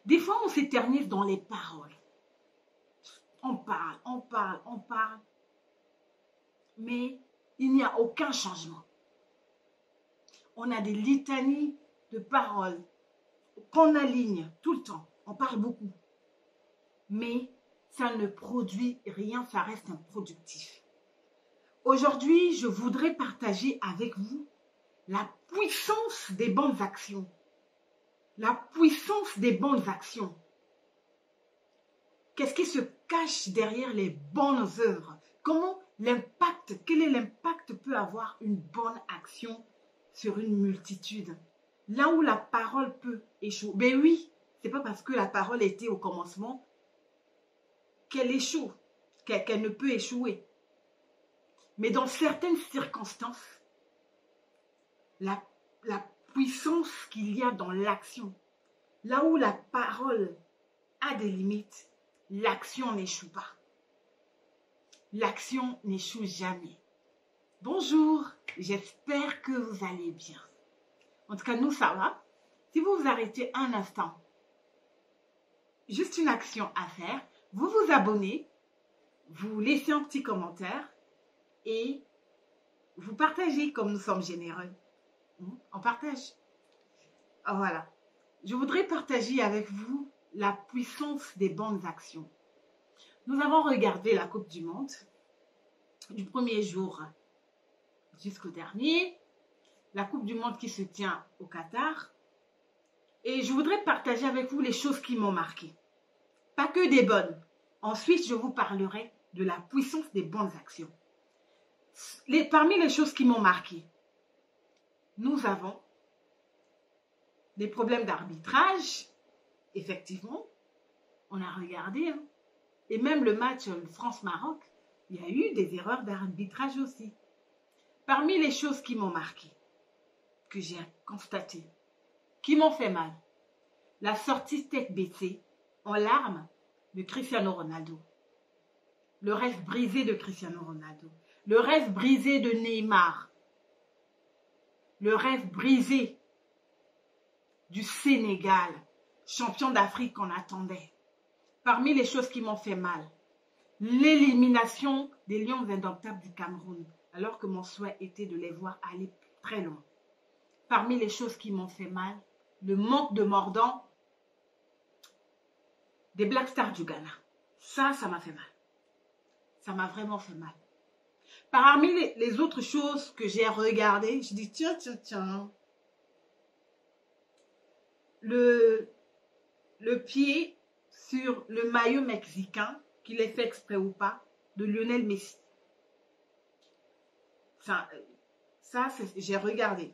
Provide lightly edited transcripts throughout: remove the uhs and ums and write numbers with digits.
Des fois, on s'éternise dans les paroles. On parle, on parle, on parle, mais il n'y a aucun changement. On a des litanies de paroles qu'on aligne tout le temps. On parle beaucoup, mais ça ne produit rien, ça reste improductif. Aujourd'hui, je voudrais partager avec vous la puissance des bonnes actions. La puissance des bonnes actions. Qu'est-ce qui se cache derrière les bonnes œuvres? Quel est l'impact peut avoir une bonne action sur une multitude? Là où la parole peut échouer. Ben oui, c'est pas parce que la parole était au commencement qu'elle échoue, qu'elle ne peut échouer. Mais dans certaines circonstances, la puissance qu'il y a dans l'action, là où la parole a des limites, l'action n'échoue pas. L'action n'échoue jamais. Bonjour, j'espère que vous allez bien. En tout cas, nous, ça va. Si vous vous arrêtez un instant, juste une action à faire, vous vous abonnez, vous laissez un petit commentaire et vous partagez comme nous sommes généreux. On partage. Voilà. Je voudrais partager avec vous la puissance des bonnes actions. Nous avons regardé la Coupe du Monde du premier jour jusqu'au dernier, la Coupe du Monde qui se tient au Qatar. Et je voudrais partager avec vous les choses qui m'ont marqué. Pas que des bonnes. Ensuite, je vous parlerai de la puissance des bonnes actions. Parmi les choses qui m'ont marqué, nous avons des problèmes d'arbitrage. Effectivement, on a regardé. Hein. Et même le match France-Maroc, il y a eu des erreurs d'arbitrage aussi. Parmi les choses qui m'ont marqué, que j'ai constatées, qui m'ont fait mal, la sortie tête baissée, en larmes, de Cristiano Ronaldo. Le rêve brisé de Cristiano Ronaldo. Le rêve brisé de Neymar. Le rêve brisé du Sénégal, champion d'Afrique qu'on attendait. Parmi les choses qui m'ont fait mal, l'élimination des Lions indomptables du Cameroun, alors que mon souhait était de les voir aller très loin. Parmi les choses qui m'ont fait mal, le manque de mordant des Black Stars du Ghana. Ça m'a fait mal. Ça m'a vraiment fait mal. Parmi les autres choses que j'ai regardées, je dis tiens. Le pied sur le maillot mexicain, qu'il ait fait exprès ou pas, de Lionel Messi. Ça j'ai regardé.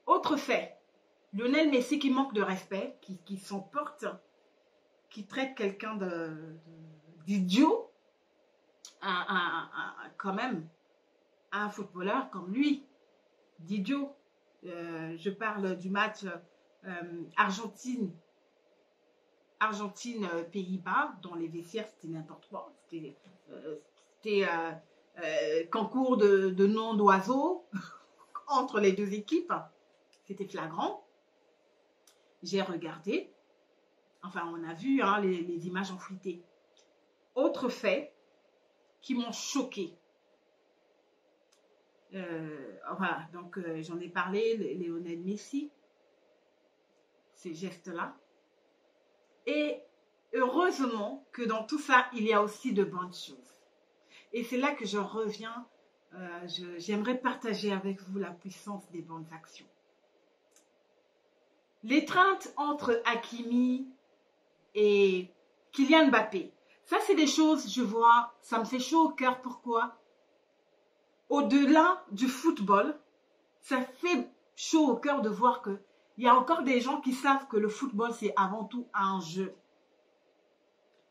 Autre fait, Lionel Messi qui manque de respect, qui s'emporte, qui traite quelqu'un d'idiot, quand même, un footballeur comme lui, d'idiot. Je parle du match Argentine-Pays-Bas, dont les vestiaires, c'était n'importe quoi. C'était concours de noms d'oiseaux entre les deux équipes. C'était flagrant. J'ai regardé. Enfin, on a vu hein, les images en fuité. Autre fait qui m'ont choqué. Voilà, donc j'en ai parlé, Lionel Messi. Ces gestes-là. Et heureusement que dans tout ça, il y a aussi de bonnes choses. Et c'est là que je reviens, j'aimerais partager avec vous la puissance des bonnes actions. L'étreinte entre Hakimi et Kylian Mbappé, ça c'est des choses, je vois, ça me fait chaud au cœur. Pourquoi? Au-delà du football, ça fait chaud au cœur de voir que il y a encore des gens qui savent que le football, c'est avant tout un jeu.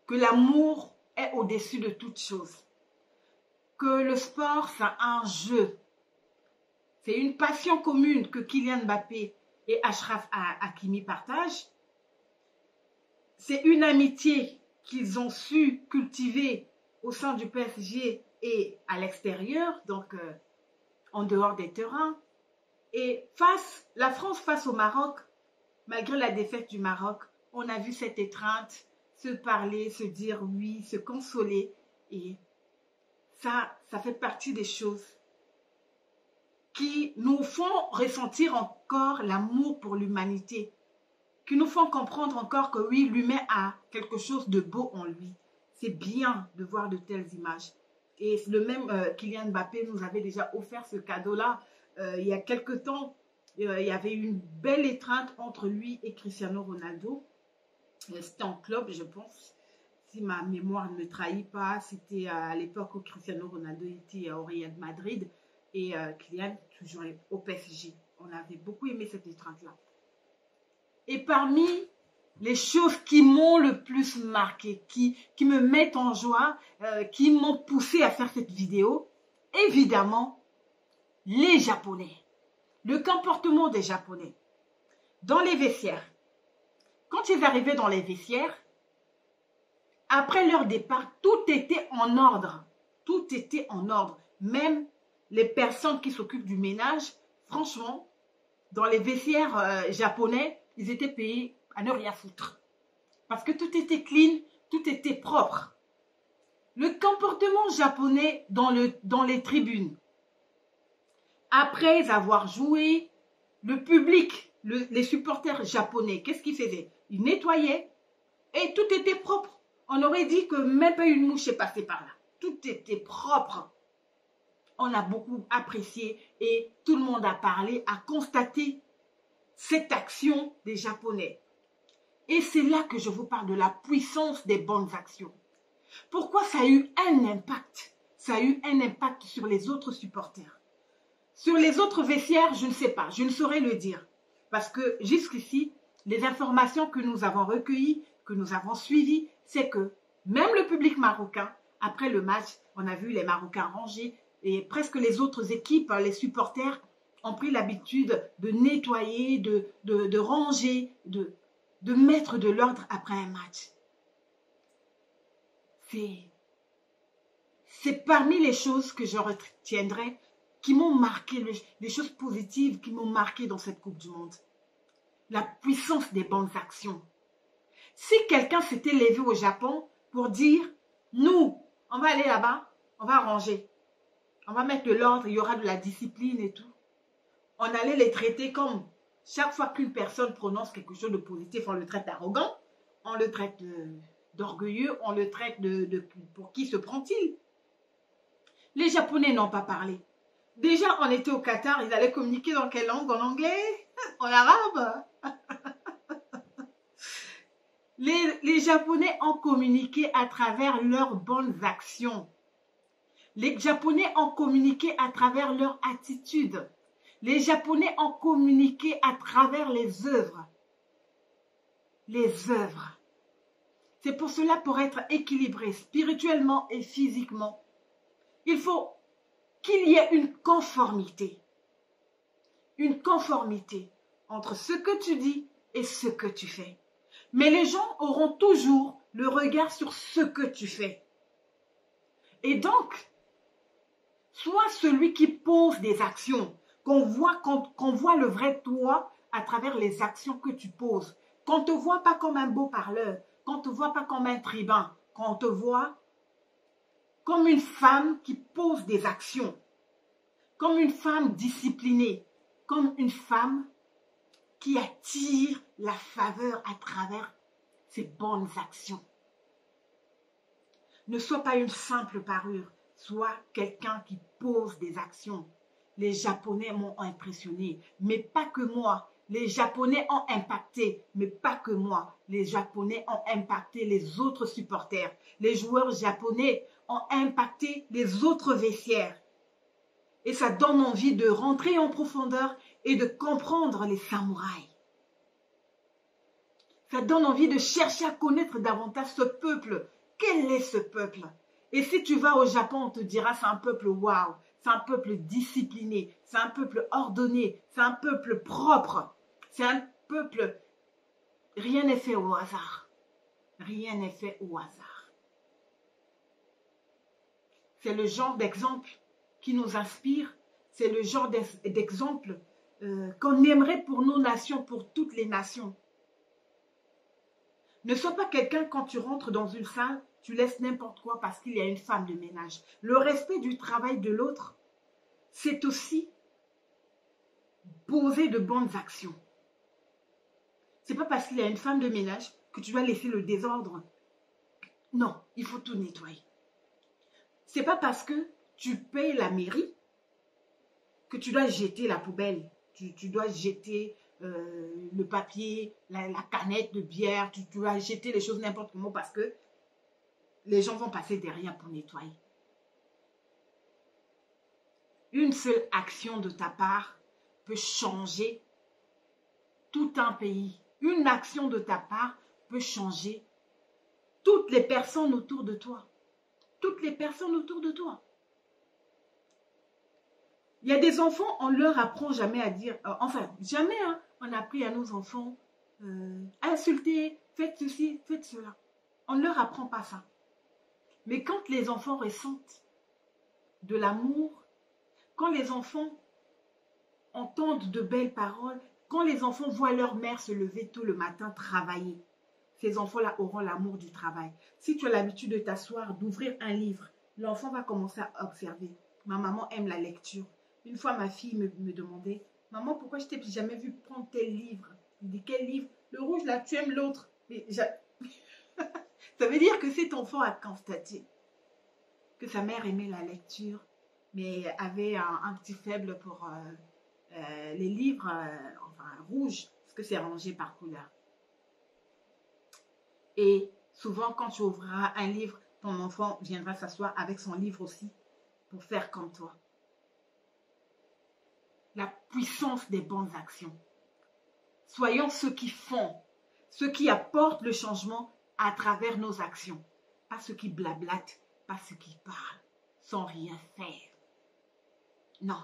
Que l'amour est au-dessus de toute chose. Que le sport, c'est un jeu. C'est une passion commune que Kylian Mbappé et Achraf Hakimi partagent. C'est une amitié qu'ils ont su cultiver au sein du PSG et à l'extérieur, donc en dehors des terrains. Et la France face au Maroc, malgré la défaite du Maroc, on a vu cette étreinte, se parler, se dire oui, se consoler. Et ça fait partie des choses qui nous font ressentir encore l'amour pour l'humanité, qui nous font comprendre encore que oui, l'humain a quelque chose de beau en lui. C'est bien de voir de telles images. Et le même Kylian Mbappé nous avait déjà offert ce cadeau-là. Il y a quelque temps, il y avait une belle étreinte entre lui et Cristiano Ronaldo. C'était en club, je pense. Si ma mémoire ne me trahit pas, c'était à l'époque où Cristiano Ronaldo était au Real Madrid et Kylian toujours au PSG. On avait beaucoup aimé cette étreinte-là. Et parmi les choses qui m'ont le plus marqué, qui me mettent en joie, qui m'ont poussé à faire cette vidéo, évidemment, les Japonais. Le comportement des Japonais. Dans les vestiaires. Quand ils arrivaient dans les vestiaires, après leur départ, tout était en ordre. Tout était en ordre. Même les personnes qui s'occupent du ménage, franchement, dans les vestiaires japonais, ils étaient payés à ne rien foutre. Parce que tout était clean, tout était propre. Le comportement japonais dans les tribunes. Après avoir joué, le public, les supporters japonais, qu'est-ce qu'ils faisaient? Ils nettoyaient et tout était propre. On aurait dit que même pas une mouche est passée par là. Tout était propre. On a beaucoup apprécié et tout le monde a parlé, a constaté cette action des Japonais. Et c'est là que je vous parle de la puissance des bonnes actions. Pourquoi ça a eu un impact? Ça a eu un impact sur les autres supporters. Sur les autres vestiaires, je ne sais pas, je ne saurais le dire. Parce que jusqu'ici, les informations que nous avons recueillies, que nous avons suivies, c'est que même le public marocain, après le match, on a vu les Marocains ranger et presque les autres équipes, les supporters, ont pris l'habitude de nettoyer, de ranger, de mettre de l'ordre après un match. C'est parmi les choses que je retiendrai qui m'ont marqué, les choses positives qui m'ont marqué dans cette Coupe du Monde. La puissance des bonnes actions. Si quelqu'un s'était levé au Japon pour dire, nous, on va aller là-bas, on va ranger, on va mettre de l'ordre, il y aura de la discipline et tout. On allait les traiter comme chaque fois qu'une personne prononce quelque chose de positif, on le traite d'arrogant, on le traite d'orgueilleux, on le traite pour qui se prend-il? Les Japonais n'ont pas parlé. Déjà, on était au Qatar, ils allaient communiquer dans quelle langue? En anglais? En arabe? Les Japonais ont communiqué à travers leurs bonnes actions. Les Japonais ont communiqué à travers leur attitude. Les Japonais ont communiqué à travers les œuvres. Les œuvres. C'est pour cela, pour être équilibré spirituellement et physiquement, il faut qu'il y ait une conformité. Une conformité entre ce que tu dis et ce que tu fais. Mais les gens auront toujours le regard sur ce que tu fais. Et donc, sois celui qui pose des actions, qu'on voit le vrai toi à travers les actions que tu poses. Qu'on ne te voit pas comme un beau parleur, qu'on ne te voit pas comme un tribun, qu'on te voit comme une femme qui pose des actions, comme une femme disciplinée, comme une femme qui attire la faveur à travers ses bonnes actions. Ne sois pas une simple parure, sois quelqu'un qui pose des actions. Les Japonais m'ont impressionné, mais pas que moi. Les Japonais ont impacté, mais pas que moi. Les Japonais ont impacté les autres supporters. Les joueurs japonais ont impacté les autres vestiaires. Et ça donne envie de rentrer en profondeur et de comprendre les samouraïs. Ça donne envie de chercher à connaître davantage ce peuple. Quel est ce peuple? Et si tu vas au Japon, on te dira c'est un peuple waouh, c'est un peuple discipliné, c'est un peuple ordonné, c'est un peuple propre, c'est un peuple... Rien n'est fait au hasard. Rien n'est fait au hasard. C'est le genre d'exemple qui nous inspire, c'est le genre d'exemple qu'on aimerait pour nos nations, pour toutes les nations. Ne sois pas quelqu'un quand tu rentres dans une salle, tu laisses n'importe quoi parce qu'il y a une femme de ménage. Le respect du travail de l'autre, c'est aussi poser de bonnes actions. C'est pas parce qu'il y a une femme de ménage que tu dois laisser le désordre. Non, il faut tout nettoyer. C'est pas parce que tu payes la mairie que tu dois jeter la poubelle. Tu dois jeter le papier, la canette de bière, tu dois jeter les choses n'importe comment parce que les gens vont passer derrière pour nettoyer. Une seule action de ta part peut changer tout un pays. Une action de ta part peut changer toutes les personnes autour de toi. Toutes les personnes autour de toi. Il y a des enfants, on ne leur apprend jamais à dire, enfin, jamais, hein, on a appris à nos enfants, insulter, faites ceci, faites cela. On ne leur apprend pas ça. Mais quand les enfants ressentent de l'amour, quand les enfants entendent de belles paroles, quand les enfants voient leur mère se lever tôt le matin travailler, ces enfants-là auront l'amour du travail. Si tu as l'habitude de t'asseoir, d'ouvrir un livre, l'enfant va commencer à observer. Ma maman aime la lecture. Une fois, ma fille me demandait, maman, pourquoi je t'ai jamais vu prendre tel livre? Je dis, quel livre? Le rouge, là, tu aimes l'autre. Ça veut dire que cet enfant a constaté que sa mère aimait la lecture, mais avait un petit faible pour les livres enfin, rouges, parce que c'est rangé par couleur. Et souvent, quand tu ouvriras un livre, ton enfant viendra s'asseoir avec son livre aussi pour faire comme toi. La puissance des bonnes actions. Soyons ceux qui font, ceux qui apportent le changement à travers nos actions. Pas ceux qui blablatent, pas ceux qui parlent sans rien faire. Non,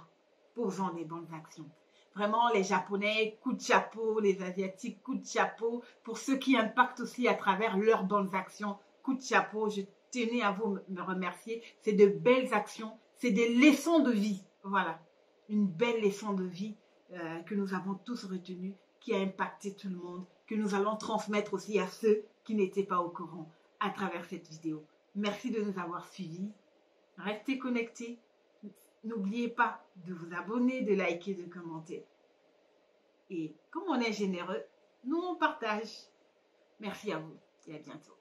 posons des bonnes actions. Vraiment, les Japonais, coup de chapeau, les Asiatiques, coup de chapeau, pour ceux qui impactent aussi à travers leurs bonnes actions, coup de chapeau, je tenais à vous me remercier. C'est de belles actions, c'est des leçons de vie. Voilà, une belle leçon de vie que nous avons tous retenue, qui a impacté tout le monde, que nous allons transmettre aussi à ceux qui n'étaient pas au courant à travers cette vidéo. Merci de nous avoir suivis. Restez connectés. N'oubliez pas de vous abonner, de liker, de commenter. Et comme on est généreux, nous on partage. Merci à vous et à bientôt.